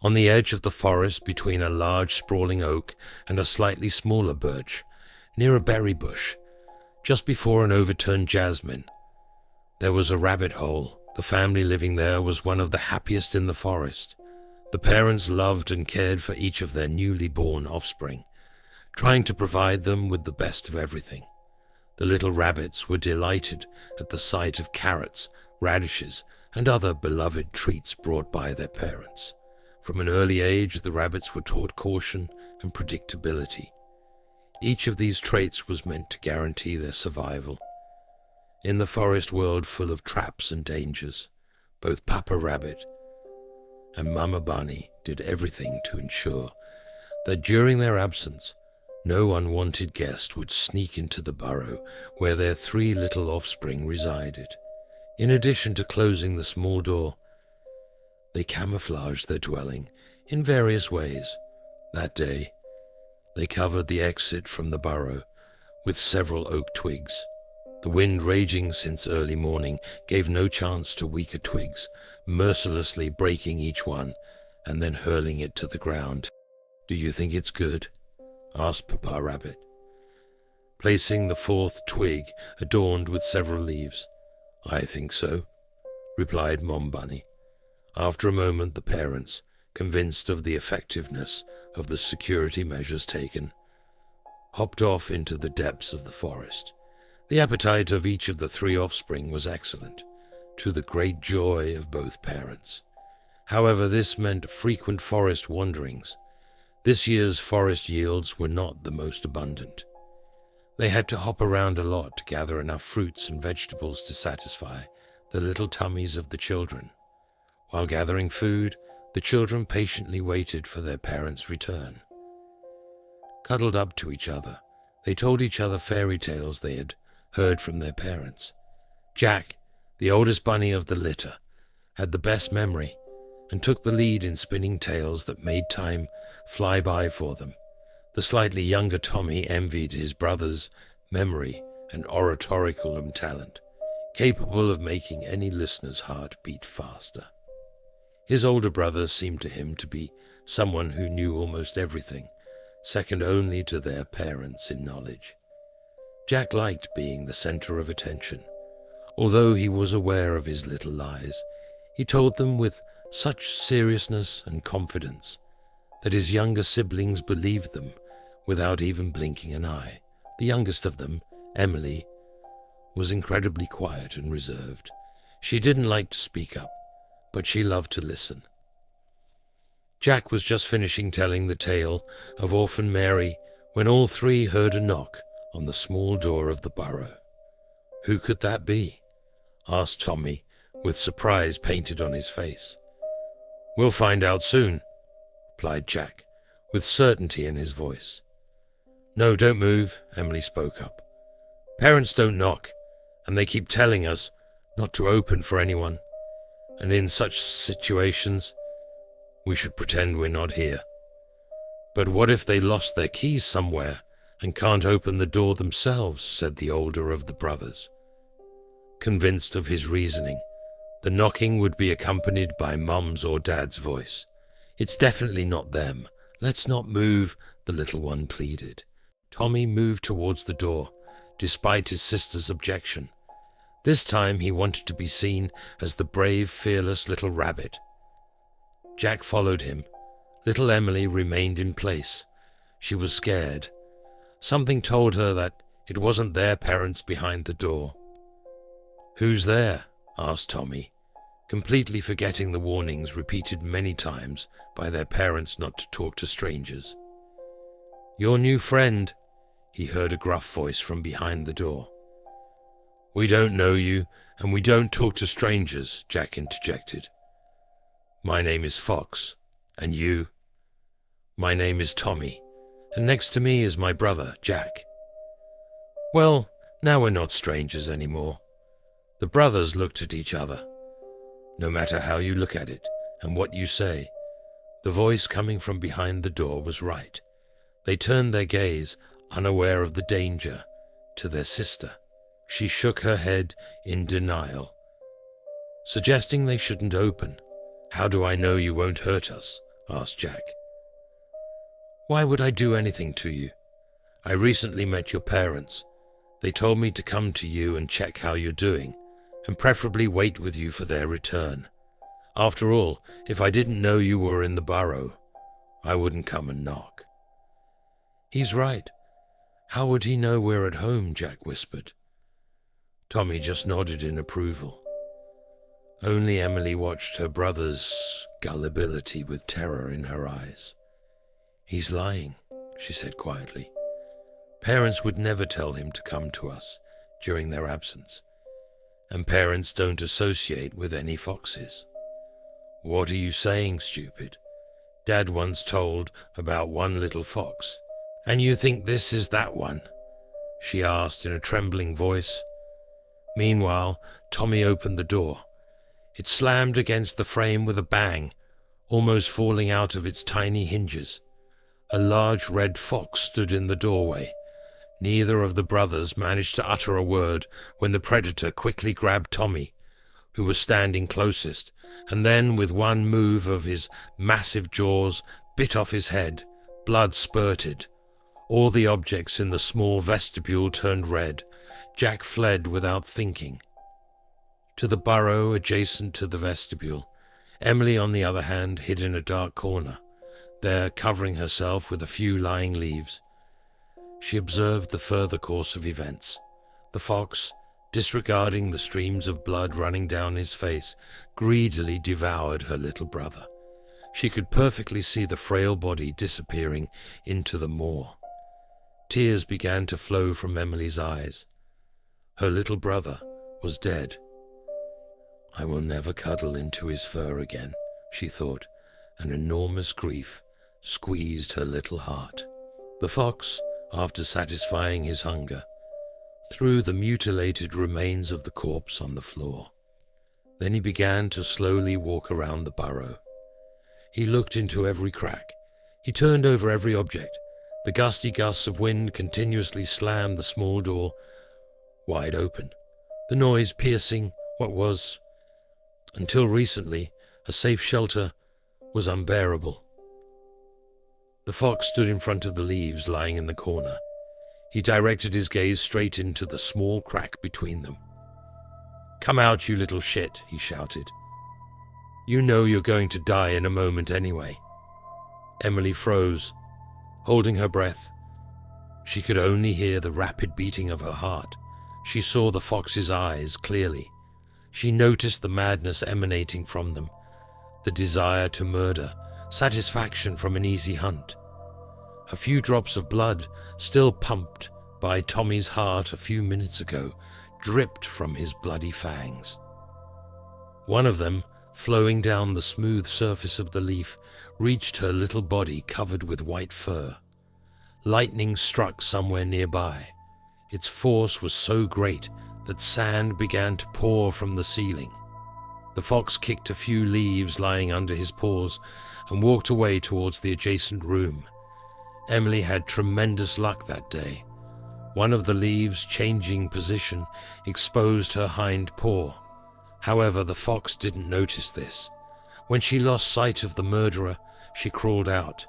On the edge of the forest between a large sprawling oak and a slightly smaller birch, near a berry bush, just before an overturned jasmine, there was a rabbit hole. The family living there was one of the happiest in the forest. The parents loved and cared for each of their newly born offspring, trying to provide them with the best of everything. The little rabbits were delighted at the sight of carrots, radishes, and other beloved treats brought by their parents. From an early age, the rabbits were taught caution and predictability. Each of these traits was meant to guarantee their survival. In the forest world full of traps and dangers, both Papa Rabbit and Mama Bunny did everything to ensure that during their absence, no unwanted guest would sneak into the burrow where their 3 little offspring resided. In addition to closing the small door, they camouflaged their dwelling in various ways. That day, they covered the exit from the burrow with several oak twigs. The wind raging since early morning gave no chance to weaker twigs, mercilessly breaking each one and then hurling it to the ground. "Do you think it's good?" asked Papa Rabbit, placing the 4th twig adorned with several leaves. "I think so," replied Mom Bunny. After a moment, the parents, convinced of the effectiveness of the security measures taken, hopped off into the depths of the forest. The appetite of each of the 3 offspring was excellent, to the great joy of both parents. However, this meant frequent forest wanderings. This year's forest yields were not the most abundant. They had to hop around a lot to gather enough fruits and vegetables to satisfy the little tummies of the children. While gathering food, the children patiently waited for their parents' return. Cuddled up to each other, they told each other fairy tales they had heard from their parents. Jack, the oldest bunny of the litter, had the best memory and took the lead in spinning tales that made time fly by for them. The slightly younger Tommy envied his brother's memory and oratorical talent, capable of making any listener's heart beat faster. His older brother seemed to him to be someone who knew almost everything, second only to their parents in knowledge. Jack liked being the center of attention. Although he was aware of his little lies, he told them with such seriousness and confidence that his younger siblings believed them without even blinking an eye. The youngest of them, Emily, was incredibly quiet and reserved. She didn't like to speak up, but she loved to listen. Jack was just finishing telling the tale of Orphan Mary when all 3 heard a knock on the small door of the burrow. "Who could that be?" asked Tommy, with surprise painted on his face. "We'll find out soon," replied Jack, with certainty in his voice. "No, don't move," Emily spoke up. "Parents don't knock, and they keep telling us not to open for anyone. And in such situations, we should pretend we're not here." "But what if they lost their keys somewhere and can't open the door themselves?" said the older of the brothers. Convinced of his reasoning, the knocking would be accompanied by Mum's or Dad's voice. "It's definitely not them. Let's not move," the little one pleaded. Tommy moved towards the door, despite his sister's objection. This time he wanted to be seen as the brave, fearless little rabbit. Jack followed him. Little Emily remained in place. She was scared. Something told her that it wasn't their parents behind the door. "Who's there?" asked Tommy, completely forgetting the warnings repeated many times by their parents not to talk to strangers. "Your new friend," he heard a gruff voice from behind the door. "We don't know you, and we don't talk to strangers," Jack interjected. "My name is Fox. And you?" "My name is Tommy, and next to me is my brother, Jack." "Well, now we're not strangers anymore." The brothers looked at each other. No matter how you look at it and what you say, the voice coming from behind the door was right. They turned their gaze, unaware of the danger, to their sister. She shook her head in denial, suggesting they shouldn't open. "How do I know you won't hurt us?" asked Jack. "Why would I do anything to you? I recently met your parents. They told me to come to you and check how you're doing, and preferably wait with you for their return. After all, if I didn't know you were in the burrow, I wouldn't come and knock." "He's right. How would he know we're at home?" Jack whispered. Tommy just nodded in approval. Only Emily watched her brother's gullibility with terror in her eyes. "He's lying," she said quietly. "Parents would never tell him to come to us during their absence, and parents don't associate with any foxes." "What are you saying, stupid? Dad once told about one little fox. And you think this is that one?" she asked in a trembling voice. Meanwhile, Tommy opened the door. It slammed against the frame with a bang, almost falling out of its tiny hinges. A large red fox stood in the doorway. Neither of the brothers managed to utter a word when the predator quickly grabbed Tommy, who was standing closest, and then, with one move of his massive jaws, bit off his head. Blood spurted. All the objects in the small vestibule turned red. Jack fled without thinking. To the burrow adjacent to the vestibule, Emily, on the other hand, hid in a dark corner, there covering herself with a few lying leaves. She observed the further course of events. The fox, disregarding the streams of blood running down his face, greedily devoured her little brother. She could perfectly see the frail body disappearing into the moor. Tears began to flow from Emily's eyes. Her little brother was dead. "I will never cuddle into his fur again," she thought, and enormous grief squeezed her little heart. The fox, after satisfying his hunger, threw the mutilated remains of the corpse on the floor. Then he began to slowly walk around the burrow. He looked into every crack. He turned over every object. The gusty gusts of wind continuously slammed the small door wide open, the noise piercing what was, until recently, a safe shelter was unbearable. The fox stood in front of the leaves lying in the corner. He directed his gaze straight into the small crack between them. "Come out, you little shit," he shouted. "You know you're going to die in a moment anyway." Emily froze, holding her breath. She could only hear the rapid beating of her heart. She saw the fox's eyes clearly. She noticed the madness emanating from them, the desire to murder, satisfaction from an easy hunt. A few drops of blood, still pumped by Tommy's heart a few minutes ago, dripped from his bloody fangs. One of them, flowing down the smooth surface of the leaf, reached her little body covered with white fur. Lightning struck somewhere nearby. Its force was so great that sand began to pour from the ceiling. The fox kicked a few leaves lying under his paws and walked away towards the adjacent room. Emily had tremendous luck that day. One of the leaves, changing position, exposed her hind paw. However, the fox didn't notice this. When she lost sight of the murderer, she crawled out.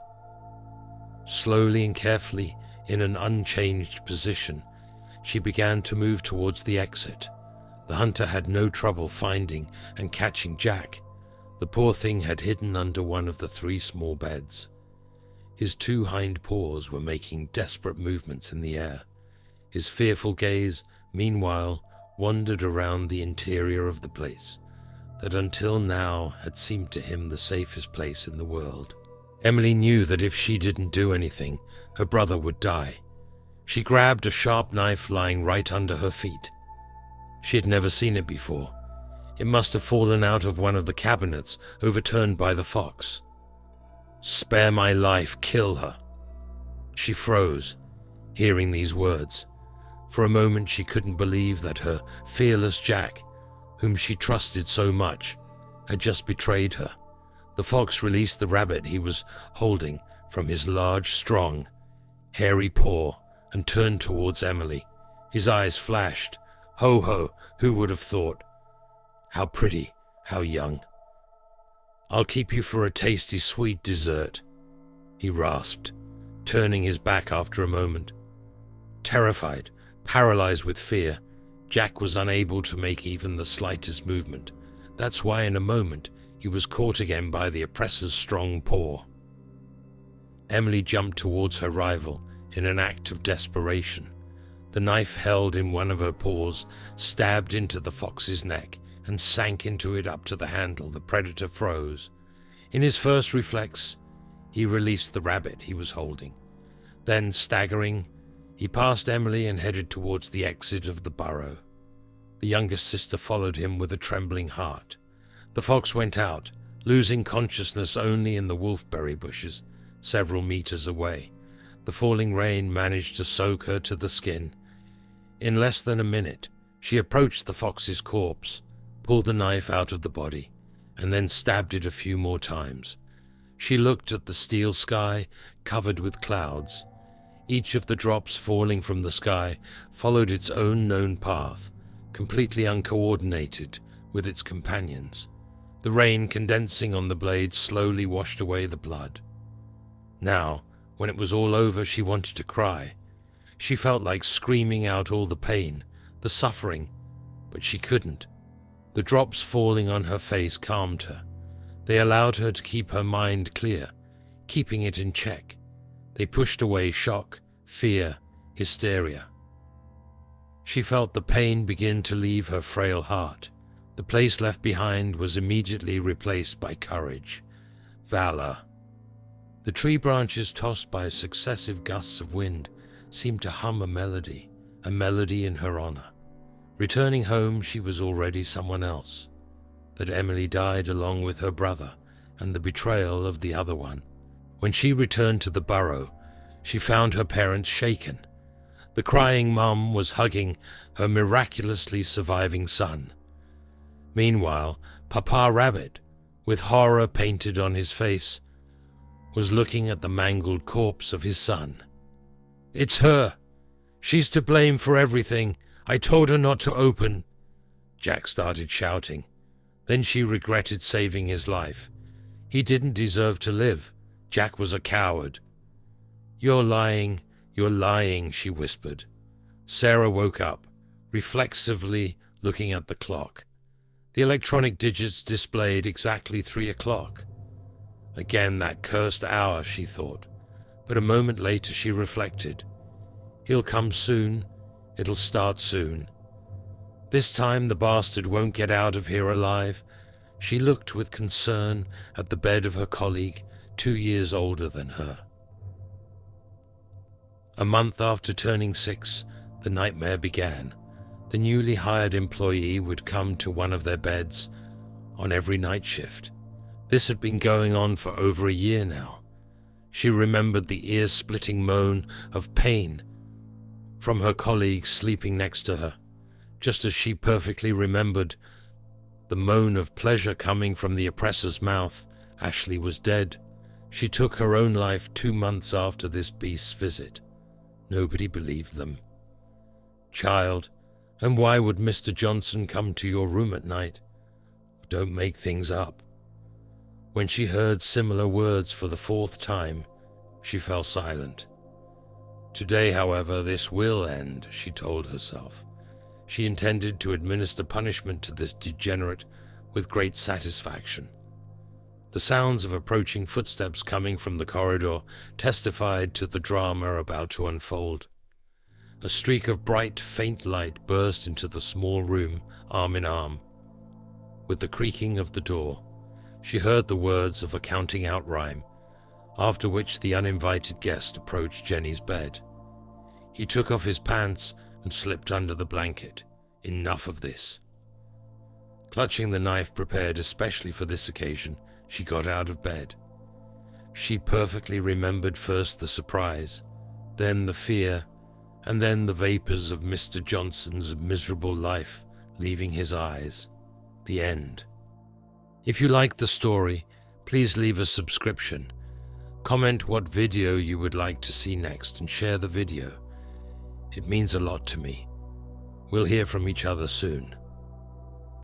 Slowly and carefully, in an unchanged position, she began to move towards the exit. The hunter had no trouble finding and catching Jack. The poor thing had hidden under one of the 3 small beds. His 2 hind paws were making desperate movements in the air. His fearful gaze, meanwhile, wandered around the interior of the place that until now had seemed to him the safest place in the world. Emily knew that if she didn't do anything, her brother would die. She grabbed a sharp knife lying right under her feet. She had never seen it before. It must have fallen out of one of the cabinets, overturned by the fox. "Spare my life, kill her." She froze, hearing these words. For a moment she couldn't believe that her fearless Jack, whom she trusted so much, had just betrayed her. The fox released the rabbit he was holding from his large, strong, hairy paw and turned towards Emily. His eyes flashed. Ho-ho, who would have thought? How pretty, how young. I'll keep you for a tasty sweet dessert, he rasped, turning his back after a moment. Terrified, paralyzed with fear, Jack was unable to make even the slightest movement. That's why in a moment he was caught again by the oppressor's strong paw. Emily jumped towards her rival in an act of desperation. The knife held in one of her paws stabbed into the fox's neck and sank into it up to the handle. The predator froze. In his first reflex, he released the rabbit he was holding. Then, staggering, he passed Emily and headed towards the exit of the burrow. The youngest sister followed him with a trembling heart. The fox went out, losing consciousness only in the wolfberry bushes, several meters away. The falling rain managed to soak her to the skin. In less than a minute, she approached the fox's corpse, pulled the knife out of the body, and then stabbed it a few more times. She looked at the steel sky covered with clouds. Each of the drops falling from the sky followed its own known path, completely uncoordinated with its companions. The rain condensing on the blades slowly washed away the blood. Now, when it was all over, she wanted to cry. She felt like screaming out all the pain, the suffering, but she couldn't. The drops falling on her face calmed her. They allowed her to keep her mind clear, keeping it in check. They pushed away shock, fear, hysteria. She felt the pain begin to leave her frail heart. The place left behind was immediately replaced by courage, valor. The tree branches tossed by successive gusts of wind seemed to hum a melody in her honor. Returning home, she was already someone else. That Emily died along with her brother and the betrayal of the other one. When she returned to the burrow, she found her parents shaken. The crying mum was hugging her miraculously surviving son. Meanwhile, Papa Rabbit, with horror painted on his face, was looking at the mangled corpse of his son. "It's her. She's to blame for everything. I told her not to open." Jack started shouting. Then she regretted saving his life. He didn't deserve to live. Jack was a coward. You're lying, she whispered. Sarah woke up, reflexively looking at the clock. The electronic digits displayed exactly 3 o'clock. Again that cursed hour, she thought. But a moment later she reflected. He'll come soon. It'll start soon. This time the bastard won't get out of here alive. She looked with concern at the bed of her colleague, 2 years older than her. A month after turning 6, the nightmare began. The newly hired employee would come to one of their beds on every night shift. This had been going on for over a year now. She remembered the ear-splitting moan of pain from her colleague sleeping next to her, just as she perfectly remembered the moan of pleasure coming from the oppressor's mouth. Ashley was dead. She took her own life 2 months after this beast's visit. Nobody believed them. Child, and why would Mr. Johnson come to your room at night? Don't make things up. When she heard similar words for the 4th time, she fell silent. Today, however, this will end, she told herself. She intended to administer punishment to this degenerate with great satisfaction. The sounds of approaching footsteps coming from the corridor testified to the drama about to unfold. A streak of bright, faint light burst into the small room, arm in arm. With the creaking of the door, she heard the words of a counting-out rhyme, after which the uninvited guest approached Jenny's bed. He took off his pants and slipped under the blanket. Enough of this. Clutching the knife prepared especially for this occasion, she got out of bed. She perfectly remembered first the surprise, then the fear, and then the vapors of Mr. Johnson's miserable life leaving his eyes. The end. If you like the story, please leave a subscription. Comment what video you would like to see next and share the video. It means a lot to me. We'll hear from each other soon.